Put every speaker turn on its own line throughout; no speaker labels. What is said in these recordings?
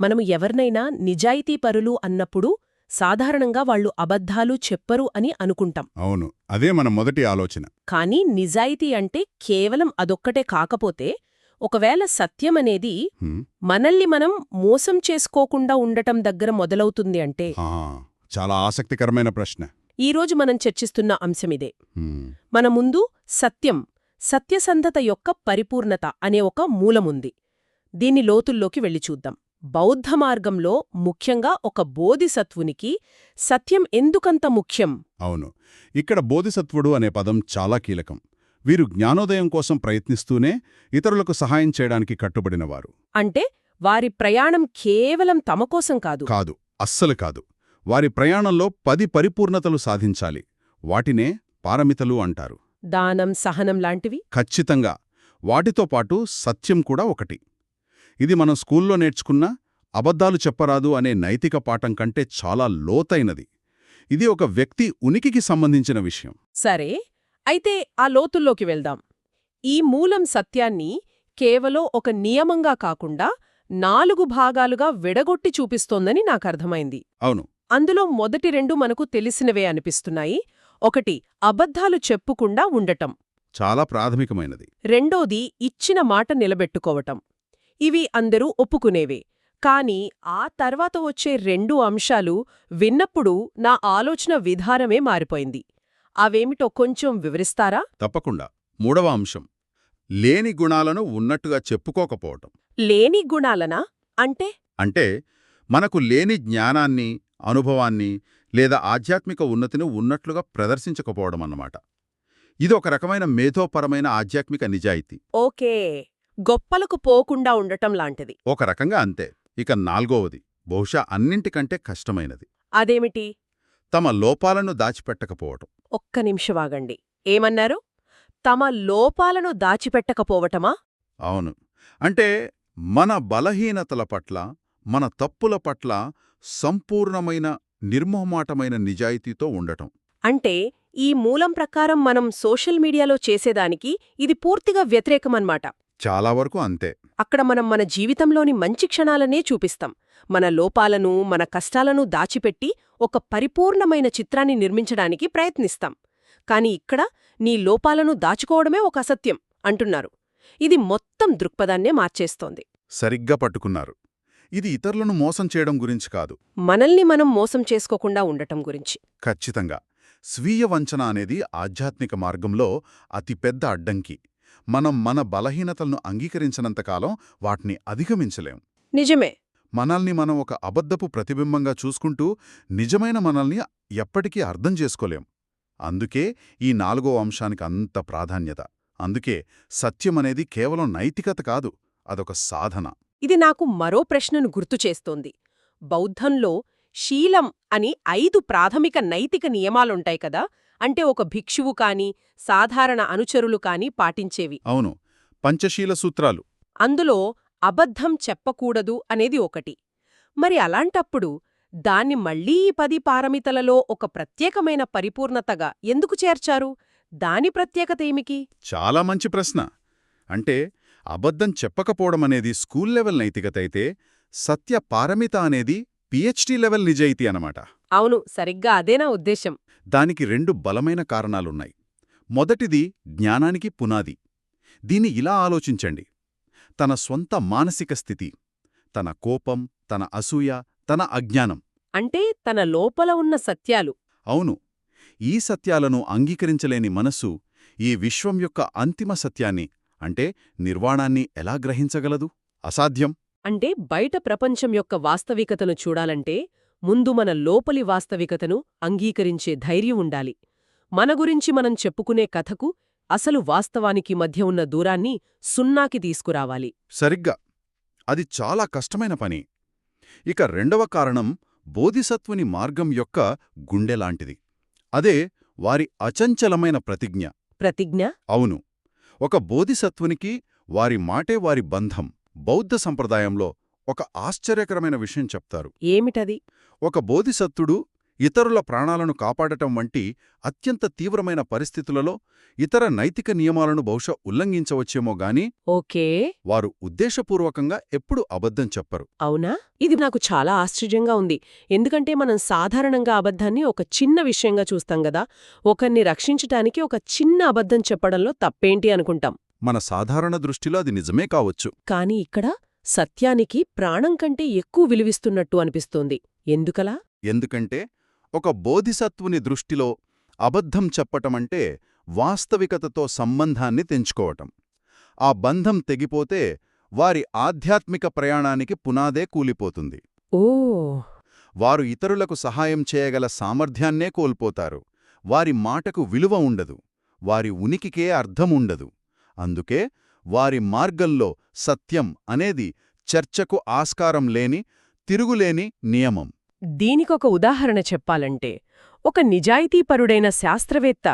మనము ఎవరినైనా నిజాయితీపరులు అన్నప్పుడు సాధారణంగా వాళ్ళు అబద్ధాలు చెప్పరు అని అనుకుంటాం.
అవును, అదే మన మొదటి ఆలోచన.
కానీ నిజాయితీ అంటే కేవలం అదొక్కటే కాకపోతే, ఒకవేళ సత్యమనేది
హ్మ్,
మనల్ని మనం మోసం చేసుకోకుండా ఉండటం దగ్గర మొదలవుతుంది అంటే,
ఆ, చాలా ఆసక్తికరమైన ప్రశ్న.
ఈరోజు మనం చర్చిస్తున్న అంశమిదే.
హ్మ్,
మన ముందు సత్యం, సత్యసంధత యొక్క పరిపూర్ణత అనే ఒక మూలముంది. దీన్ని లోతుల్లోకి వెళ్ళి చూద్దాం. బౌద్ధ మార్గంలో ముఖ్యంగా ఒక బోధిసత్వునికి సత్యం ఎందుకంత ముఖ్యం?
అవును, ఇక్కడ బోధిసత్వుడు అనే పదం చాలా కీలకం. వీరు జ్ఞానోదయం కోసం ప్రయత్నిస్తూనే ఇతరులకు సహాయం చేయడానికి కట్టుబడినవారు.
అంటే వారి ప్రయాణం కేవలం తమ కోసం కాదు.
కాదు, అస్సలు కాదు. వారి ప్రయాణంలో 10 పరిపూర్ణతలు సాధించాలి. వాటినే పారమితలు అంటారు.
దానం, సహనం లాంటివి.
ఖచ్చితంగా. వాటితో పాటు సత్యం కూడా ఒకటి. ఇది మనం స్కూల్లో నేర్చుకున్న అబద్ధాలు చెప్పరాదు అనే నైతిక పాఠం కంటే చాలా లోతైనది. ఇది ఒక వ్యక్తి ఉనికికి సంబంధించిన విషయం.
సరే, అయితే ఆ లోతుల్లోకి వెళ్దాం. ఈ మూలం సత్యాన్ని కేవలం ఒక నియమంగా కాకుండా 4 భాగాలుగా విడగొట్టి చూపిస్తోందని నాకర్థమైంది.
అవును,
అందులో మొదటి 2 మనకు తెలిసినవే అనిపిస్తున్నాయి. ఒకటి, అబద్ధాలు చెప్పుకుండా ఉండటం.
చాలా ప్రాథమికమైనది.
రెండోది, ఇచ్చిన మాట నిలబెట్టుకోవటం. ఇవి అందరూ ఒప్పుకునేవే. కాని ఆ తర్వాత వచ్చే 2 అంశాలు విన్నప్పుడు నా ఆలోచన విధానమే మారిపోయింది. అవేమిటో కొంచెం వివరిస్తారా?
తప్పకుండా. 3వ అంశం, లేని గుణాలను ఉన్నట్టుగా చెప్పుకోకపోవటం.
లేని గుణాలనా? అంటే
అంటే మనకు లేని జ్ఞానాన్ని, అనుభవాన్ని లేదా ఆధ్యాత్మిక ఉన్నతిని ఉన్నట్లుగా ప్రదర్శించకపోవడం అన్నమాట. ఇది ఒక రకమైన మేధోపరమైన ఆధ్యాత్మిక నిజాయితీ.
ఓకే, గొప్పలకు పోకుండా ఉండటం లాంటిది.
ఒక రకంగా అంతే. ఇక 4వది, బహుశా అన్నింటికంటే కష్టమైనది.
అదేమిటి?
తమ లోపాలను దాచిపెట్టకపోవటం.
ఒక్క నిమిషమాగండి. ఏమన్నారు? తమ లోపాలను దాచిపెట్టకపోవటమా?
అవును, అంటే మన బలహీనతల పట్ల, మన తప్పుల పట్ల సంపూర్ణమైన, నిర్మోహమాటమైన నిజాయితీతో ఉండటం.
అంటే ఈ మూలం ప్రకారం మనం సోషల్ మీడియాలో చేసేదానికి ఇది పూర్తిగా వ్యతిరేకమన్నమాట.
చాలా వరకు అంతే.
అక్కడ మనం మన జీవితంలోని మంచి క్షణాలనే చూపిస్తాం. మన లోపాలను, మన కష్టాలను దాచిపెట్టి ఒక పరిపూర్ణమైన చిత్రాన్ని నిర్మించడానికి ప్రయత్నిస్తాం. కాని ఇక్కడ నీ లోపాలను దాచుకోవడమే ఒక అసత్యం అంటున్నారు. ఇది మొత్తం దృక్పథాన్నే మార్చేస్తోంది.
సరిగ్గా పట్టుకున్నారు. ఇది ఇతరులను మోసం చేయడం గురించి కాదు.
మనల్ని మనం మోసం చేసుకోకుండా ఉండటం గురించి.
ఖచ్చితంగా. స్వీయ వంచన అనేది ఆధ్యాత్మిక మార్గంలో అతిపెద్ద అడ్డంకి. మనం మన బలహీనతలను అంగీకరించినంతకాలం వాటిని అధిగమించలేం.
నిజమే.
మనల్ని మనం ఒక అబద్ధపు ప్రతిబింబంగా చూసుకుంటూ నిజమైన మనల్ని ఎప్పటికీ అర్థం చేసుకోలేం. అందుకే ఈ 4వ అంశానికి అంత ప్రాధాన్యత. అందుకే సత్యమనేది కేవలం నైతికత కాదు, అదొక సాధన.
ఇది నాకు మరో ప్రశ్నను గుర్తుచేస్తోంది. బౌద్ధంలో శీలం అని 5 ప్రాథమిక నైతిక నియమాలుంటాయి కదా. అంటే ఒక భిక్షువు కాని, సాధారణ అనుచరులు కాని పాటించేవి.
అవును, పంచశీల సూత్రాలు.
అందులో అబద్ధం చెప్పకూడదు అనేది ఒకటి. మరి అలాంటప్పుడు దాన్ని మళ్లీ ఈ 10 పారమితలలో ఒక ప్రత్యేకమైన పరిపూర్ణతగా ఎందుకు చేర్చారు? దాని ప్రత్యేకత ఏమికి?
చాలా మంచి ప్రశ్న. అంటే అబద్ధం చెప్పకపోవడమనేది స్కూల్ లెవెల్ నైతికత అయితే, సత్య పారమిత అనేది పిహెచ్డి లెవెల్ నిజాయితీ అన్నమాట.
అవును, సరిగ్గా అదే నా ఉద్దేశం.
దానికి 2 బలమైన కారణాలున్నాయి. మొదటిది జ్ఞానానికి పునాది. దీన్ని ఇలా ఆలోచించండి. తన స్వంత మానసిక స్థితి, తన కోపం, తన అసూయ, తన అజ్ఞానం.
అంటే తన లోపల ఉన్న సత్యాలు.
అవును, ఈ సత్యాలను అంగీకరించలేని మనస్సు ఈ విశ్వం యొక్క అంతిమ సత్యాన్ని, అంటే నిర్వాణాన్ని ఎలా గ్రహించగలదు? అసాధ్యం.
అంటే బయట ప్రపంచం యొక్క వాస్తవికతను చూడాలంటే ముందు మన లోపలి వాస్తవికతను అంగీకరించే ధైర్యం ఉండాలి. మన గురించి మనం చెప్పుకునే కథకు, అసలు వాస్తవానికి మధ్య ఉన్న దూరాన్ని సున్నాకి తీసుకురావాలి.
సరిగ్గా. అది చాలా కష్టమైన పని. ఇక 2వ కారణం బోధిసత్వుని మార్గం యొక్క గుండెలాంటిది. అదే వారి అచంచలమైన ప్రతిజ్ఞ.
ప్రతిజ్ఞ?
అవును, ఒక బోధిసత్వునికి వారి మాటే వారి బంధం. బౌద్ధ సంప్రదాయంలో ఒక ఆశ్చర్యకరమైన విషయం చెప్తారు.
ఏమిటది?
ఒక బోధిసత్వుడు ఇతరుల ప్రాణాలను కాపాడటం వంటి అత్యంత తీవ్రమైన పరిస్థితులలో ఇతర నైతిక నియమాలను బహుశా ఉల్లంఘించవచ్చేమో గాని
ఓకే.
వారు ఉద్దేశపూర్వకంగా ఎప్పుడూ అబద్ధం చెప్పరు.
అవునా? ఇది నాకు చాలా ఆశ్చర్యంగా ఉంది. ఎందుకంటే మనం సాధారణంగా అబద్ధాన్ని ఒక చిన్న విషయంగా చూస్తాం గదా. ఒకరిని రక్షించటానికి ఒక చిన్న అబద్ధం చెప్పడంలో తప్పేంటి అనుకుంటాం.
మన సాధారణ దృష్టిలో అది నిజమే కావచ్చు.
కాని ఇక్కడ సత్యానికి ప్రాణం కంటే ఎక్కువ విలువిస్తున్నట్టు అనిపిస్తోంది. ఎందుకలా?
ఎందుకంటే ఒక బోధిసత్వుని దృష్టిలో అబద్ధం చెప్పటమంటే వాస్తవికతతో సంబంధాన్ని తెంచుకోవటం. ఆ బంధం తెగిపోతే వారి ఆధ్యాత్మిక ప్రయాణానికి పునాదే కూలిపోతుంది.
ఓ.
వారు ఇతరులకు సహాయం చేయగల సామర్థ్యాన్నే కోల్పోతారు. వారి మాటకు విలువ ఉండదు. వారి ఉనికికే అర్థముండదు. అందుకే వారి మార్గంలో సత్యం అనేది చర్చకు ఆస్కారం లేని, తిరుగులేని నియమం.
దీనికొక ఉదాహరణ చెప్పాలంటే, ఒక నిజాయితీపరుడైన శాస్త్రవేత్త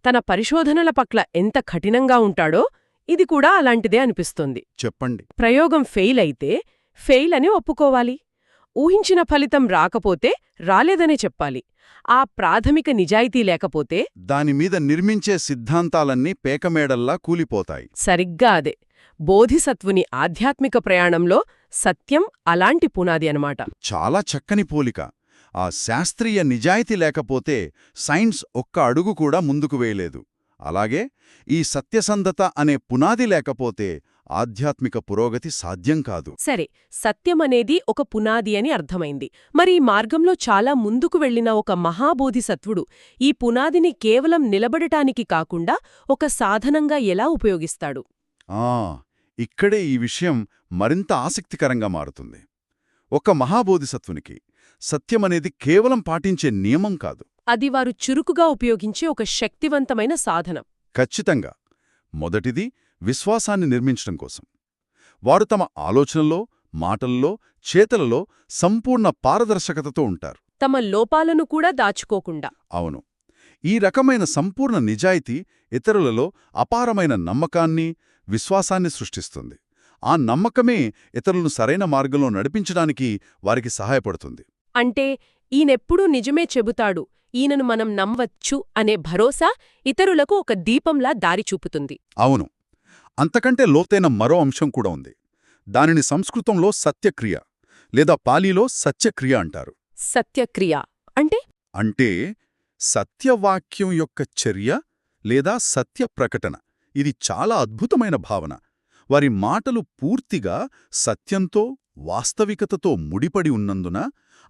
తన పరిశోధనల పట్ల ఎంత కఠినంగా ఉంటాడో ఇది కూడా అలాంటిదే అనిపిస్తుంది.
చెప్పండి.
ప్రయోగం ఫెయిల్ అయితే ఫెయిల్ అని ఒప్పుకోవాలి. ఊహించిన ఫలితం రాకపోతే రాలేదనే చెప్పాలి. ఆ ప్రాథమిక నిజాయితీ లేకపోతే
దానిమీద నిర్మించే సిద్ధాంతాలన్నీ పేకమేడల్లా కూలిపోతాయి.
సరిగ్గా అదే. బోధిసత్వుని ఆధ్యాత్మిక ప్రయాణంలో సత్యం అలాంటి పునాది అనమాట.
చాలా చక్కని పోలిక. ఆ శాస్త్రీయ నిజాయితీ లేకపోతే సైన్స్ ఒక్క అడుగు కూడా ముందుకు వేయలేదు. అలాగే ఈ సత్యసంధత అనే పునాది లేకపోతే ఆధ్యాత్మిక పురోగతి సాధ్యం కాదు.
సరే, సత్యమనేది ఒక పునాది అని అర్థమైంది. మరి ఈ మార్గంలో చాలా ముందుకు వెళ్లిన ఒక మహాబోధిసత్వుడు ఈ పునాదిని కేవలం నిలబడటానికి కాకుండా ఒక సాధనంగా ఎలా ఉపయోగిస్తాడు?
ఇక్కడే ఈ విషయం మరింత ఆసక్తికరంగా మారుతుంది. ఒక మహాబోధిసత్వునికి సత్యమనేది కేవలం పాటించే నియమం కాదు.
అది వారు చురుకుగా ఉపయోగించే ఒక శక్తివంతమైన సాధనం.
ఖచ్చితంగా. మొదటిది విశ్వాసాన్ని నిర్మించడం కోసం. వారు తమ ఆలోచనల్లో, మాటల్లో, చేతలలో సంపూర్ణ పారదర్శకతతో ఉంటారు.
తమ లోపాలను కూడా దాచుకోకుండా.
అవును. ఈ రకమైన సంపూర్ణ నిజాయితీ ఇతరులలో అపారమైన నమ్మకాన్ని, విశ్వాసాన్ని సృష్టిస్తుంది. ఆ నమ్మకమే ఇతరులను సరైన మార్గంలో నడిపించడానికి వారికి సహాయపడుతుంది.
అంటే ఈయనెప్పుడూ నిజమే చెబుతాడు, ఈయనను మనం నమ్మవచ్చు అనే భరోసా ఇతరులకు ఒక దీపంలా దారి చూపుతుంది.
అవును. అంతకంటే లోతైన మరో అంశం కూడా ఉంది. దానిని సంస్కృతంలో సత్యక్రియ లేదా పాలీలో సత్యక్రియ అంటారు.
సత్యక్రియ అంటే
సత్యవాక్యం యొక్క చర్య లేదా సత్య ప్రకటన. ఇది చాలా అద్భుతమైన భావన. వారి మాటలు పూర్తిగా సత్యంతో, వాస్తవికతతో ముడిపడి ఉన్నందున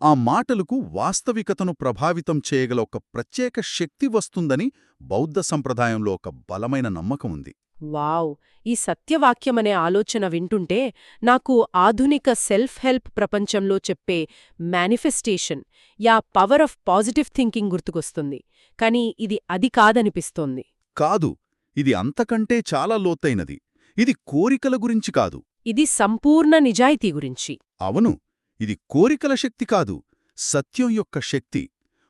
ఆ మాటలకు వాస్తవికతను ప్రభావితం చేయగల ఒక ప్రత్యేక శక్తి వస్తుందని బౌద్ధ సంప్రదాయంలో ఒక బలమైన నమ్మకం ఉంది.
వావ్! ఈ సత్యవాక్యమనే ఆలోచన వింటుంటే నాకు ఆధునిక సెల్ఫ్ హెల్ప్ ప్రపంచంలో చెప్పే manifestation yeah power of positive thinking గుర్తుకొస్తుంది. కాని ఇది అది కాదనిపిస్తోంది.
కాదు, ఇది అంతకంటే చాలా లోతైనది. ఇది కోరికల గురించి కాదు.
ఇది సంపూర్ణ నిజాయితీ గురించి.
అవును, ఇది కోరికల శక్తి కాదు, సత్యం యొక్క శక్తి.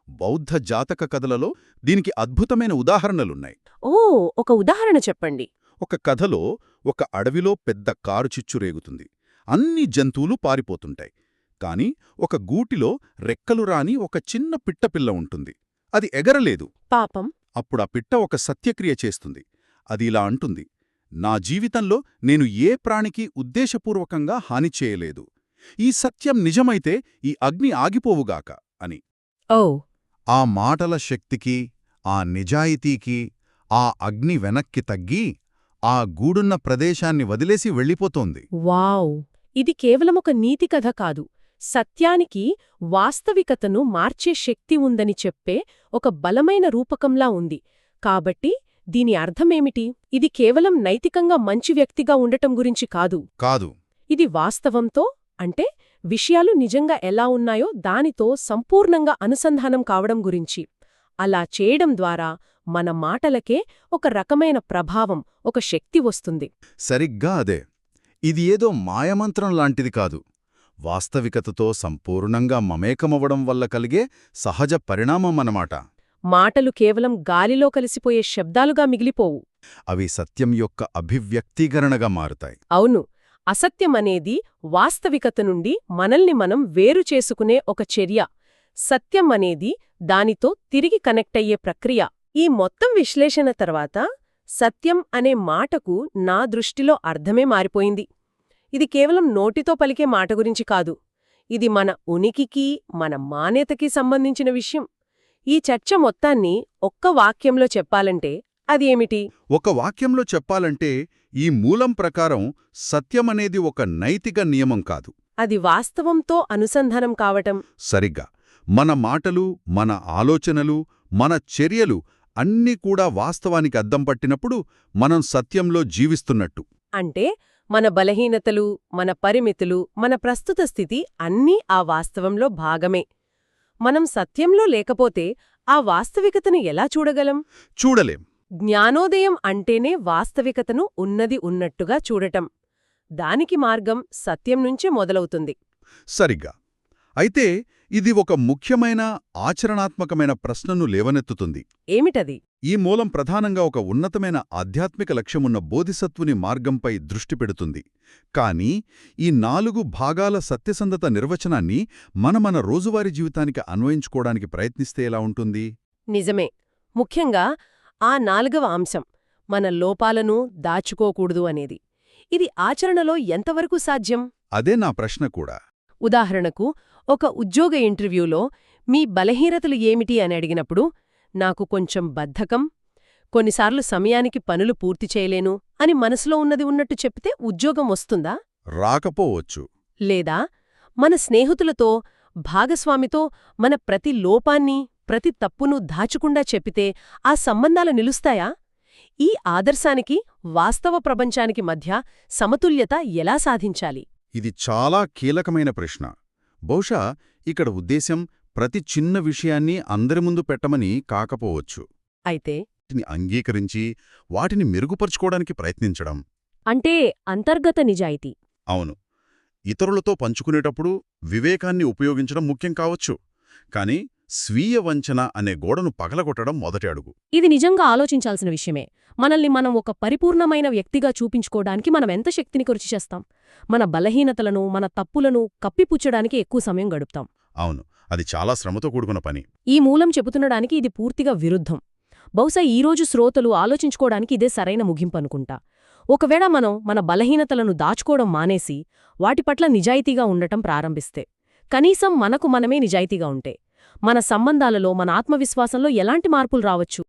బౌద్ధ జాతక కథలలో దీనికి అద్భుతమైన ఉదాహరణలున్నాయి.
ఓ, ఒక ఉదాహరణ చెప్పండి.
ఒక కథలో ఒక అడవిలో పెద్ద కారు చిచ్చు రేగుతుంది. అన్ని జంతువులు పారిపోతుంటాయి. కాని ఒక గూటిలో రెక్కలు రాని ఒక చిన్న పిట్టపిల్ల ఉంటుంది. అది ఎగరలేదు.
పాపం.
అప్పుడా పిట్ట ఒక సత్యక్రియ చేస్తుంది. అది ఇలా అంటుంది, నా జీవితంలో నేను ఏ ప్రాణికి ఉద్దేశపూర్వకంగా హాని చేయలేదు. ఈ సత్యం నిజమైతే ఈ అగ్ని ఆగిపోవుగాక అని.
ఓ.
ఆ మాటల శక్తికి, ఆ నిజాయితీకి ఆ అగ్ని వెనక్కి తగ్గి ఆ గూడున్న ప్రదేశాన్ని వదిలేసి వెళ్ళిపోతోంది.
వావ్! ఇది కేవలం ఒక నీతి కథ కాదు, సత్యానికి వాస్తవికతను మార్చే శక్తి ఉందని చెప్పే ఒక బలమైన రూపకంలా ఉంది. కాబట్టి దీని అర్థమేమిటి? ఇది కేవలం నైతికంగా మంచి వ్యక్తిగా ఉండటం గురించి కాదు. ఇది వాస్తవంతో, అంటే విషయాలు నిజంగా ఎలా ఉన్నాయో దానితో సంపూర్ణంగా అనుసంధానం కావడం గురించి. అలా చేయడం ద్వారా మన మాటలకే ఒక రకమైన ప్రభావం, ఒక శక్తి వస్తుంది.
సరిగ్గా అదే. ఇది ఏదో మాయమంత్రం లాంటిది కాదు. వాస్తవికతతో సంపూర్ణంగా మమేకమవ్వడం వల్ల కలిగే సహజ పరిణామమన్నమాట.
మాటలు కేవలం గాలిలో కలిసిపోయే శబ్దాలుగా మిగిలిపోవు.
అవి సత్యం యొక్క అభివ్యక్తీకరణగా మారుతాయి.
అవును. అసత్యమనేది వాస్తవికత నుండి మనల్ని మనం వేరు చేసుకునే ఒక చర్య. సత్యం అనేది దానితో తిరిగి కనెక్ట్ అయ్యే ప్రక్రియ. ఈ మొత్తం విశ్లేషణ తర్వాత సత్యం అనే మాటకు నా దృష్టిలో అర్థమే మారిపోయింది. ఇది కేవలం నోటితో పలికే మాట గురించి కాదు. ఇది మన ఉనికికి, మన మాన్యతకి సంబంధించిన విషయం. ఈ చర్చ మొత్తాన్ని ఒక్క వాక్యంలో చెప్పాలంటే అది ఏమిటి?
ఒక వాక్యంలో చెప్పాలంటే ఈ మూలం ప్రకారం సత్యమనేది ఒక నైతిక నియమం కాదు.
అది వాస్తవంతో అనుసంధానం కావటం.
సరిగ్గా మన మాటలు, మన ఆలోచనలు, మన చర్యలు అన్నీ కూడా వాస్తవానికి అద్దం పట్టినప్పుడు మనం సత్యంలో జీవిస్తున్నట్టు.
అంటే మన బలహీనతలు, మన పరిమితులు, మన ప్రస్తుత స్థితి అన్నీ ఆ వాస్తవంలో భాగమే. మనం సత్యంలో లేకపోతే ఆ వాస్తవికతను ఎలా చూడగలం?
చూడలేం.
జ్ఞానోదయం అంటేనే వాస్తవికతను ఉన్నది ఉన్నట్టుగా చూడటం. దానికి మార్గం సత్యం నుంచే మొదలవుతుంది.
సరిగ్గా. అయితే ఇది ఒక ముఖ్యమైన ఆచరణాత్మకమైన ప్రశ్నను లేవనెత్తుతుంది.
ఏమిటది?
ఈ మూలం ప్రధానంగా ఒక ఉన్నతమైన ఆధ్యాత్మిక లక్ష్యమున్న బోధిసత్వుని మార్గంపై దృష్టి పెడుతుంది. కానీ ఈ 4 భాగాల సత్యసంధత నిర్వచనాన్ని మన రోజువారీ జీవితానికి అన్వయించుకోవడానికి ప్రయత్నిస్తే ఎలా ఉంటుంది?
నిజమే. ముఖ్యంగా ఆ 4వ అంశం, మన లోపాలను దాచుకోకూడదు అనేది. ఇది ఆచరణలో ఎంతవరకు సాధ్యం?
అదే నా ప్రశ్న కూడా.
ఉదాహరణకు, ఒక ఉద్యోగ ఇంటర్వ్యూలో మీ బలహీనతలు ఏమిటి అని అడిగినప్పుడు, నాకు కొంచెం బద్ధకం, కొన్నిసార్లు సమయానికి పనులు పూర్తి చేయలేను అని మనసులో ఉన్నది ఉన్నట్టు చెప్తే ఉద్యోగం వస్తుందా?
రాకపోవచ్చు.
లేదా మన స్నేహితులతో, భాగస్వామితో మన ప్రతి లోపాన్ని, ప్రతి తప్పును దాచకుండా చెప్పితే ఆ సంబంధాలు నిలుస్తాయా? ఈ ఆదర్శానికి, వాస్తవ ప్రపంచానికి మధ్య సమతుల్యత ఎలా సాధించాలి?
ఇది చాలా కీలకమైన ప్రశ్న. బహుశా ఇక్కడ ఉద్దేశ్యం ప్రతి చిన్న విషయాన్ని అందరి ముందు పెట్టమని కాకపోవచ్చు.
అయితే
వాటిని అంగీకరించి వాటిని మెరుగుపరుచుకోవడానికి ప్రయత్నించడం.
అంటే అంతర్గత నిజాయితీ.
అవును. ఇతరులతో పంచుకునేటప్పుడు వివేకాన్ని ఉపయోగించడం ముఖ్యం కావచ్చు. కానీ స్వీయ వంచన అనే గోడను పగలగొట్టడం మొదటి అడుగు.
ఇది నిజంగా ఆలోచించాల్సిన విషయమే. మనల్ని మనం ఒక పరిపూర్ణమైన వ్యక్తిగా చూపించుకోవడానికి మనం ఎంత శక్తిని ఖర్చు చేస్తాం? మన బలహీనతలను, మన తప్పులను కప్పిపుచ్చడానికి ఎక్కువ సమయం గడుపుతాం.
అవును, అది చాలా శ్రమతో కూడుకున్న పని.
ఈ మూలం చెబుతుండడానికి ఇది పూర్తిగా విరుద్ధం. బహుశా ఈరోజు శ్రోతలు ఆలోచించుకోవడానికి ఇదే సరైన ముగింపు అనుకుంటా. ఒకవేళ మనం మన బలహీనతలను దాచుకోవడం మానేసి వాటి పట్ల నిజాయితీగా ఉండటం ప్రారంభిస్తే, కనీసం మనకు మనమే నిజాయితీగా ఉంటే, మన సంబంధాలలో, మన ఆత్మవిశ్వాసంలో ఎలాంటి మార్పులు రావచ్చు?